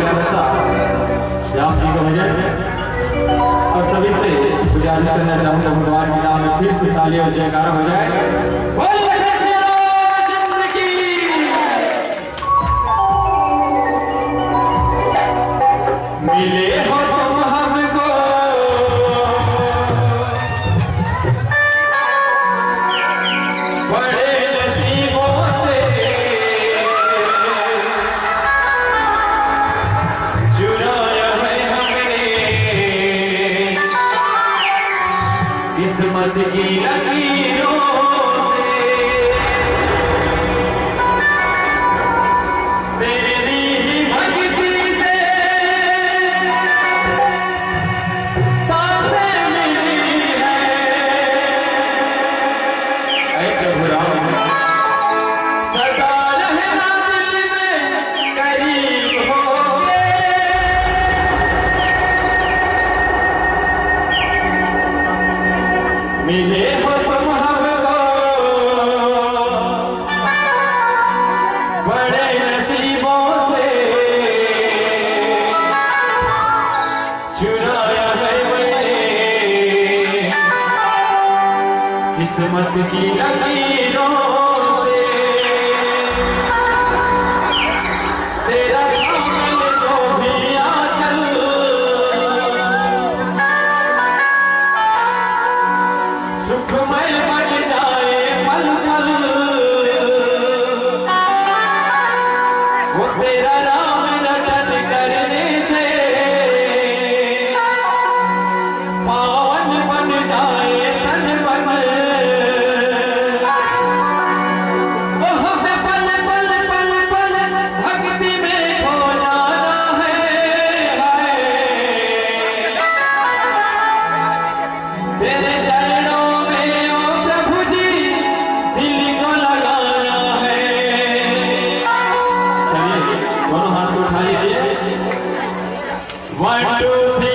हमेशा राम जी को भजन और सभी से गुजारिश करना चाहूंगा भगवान के नाम में फिर से ताली और जयकारा हो जाए। मिले हो तुम हमको बड़े नसीबों से, चुराया है हमने किस्मत की लकीरों से। तेरी ही भक्ति से सांसें मिली है। ऐ प्रभु राम सदा रहना दिल में करीब होके। मिले हो तुम हमको बड़े नसीबों से, चुराया है मैंने किस्मत की लकीरों से। तेरा सामने जो भी आंचल सुखमय बन जाए पल पल, वो तेरा नाम रटन करने से पावन बन जाए तन मन। ओह पल पल पल पल भक्ति में खो जाना है। तेरे चरणों में ओ प्रभु जी दिल को लगाना है। चलिए दोनों हाथ को उठा लीजिए। 1 2 3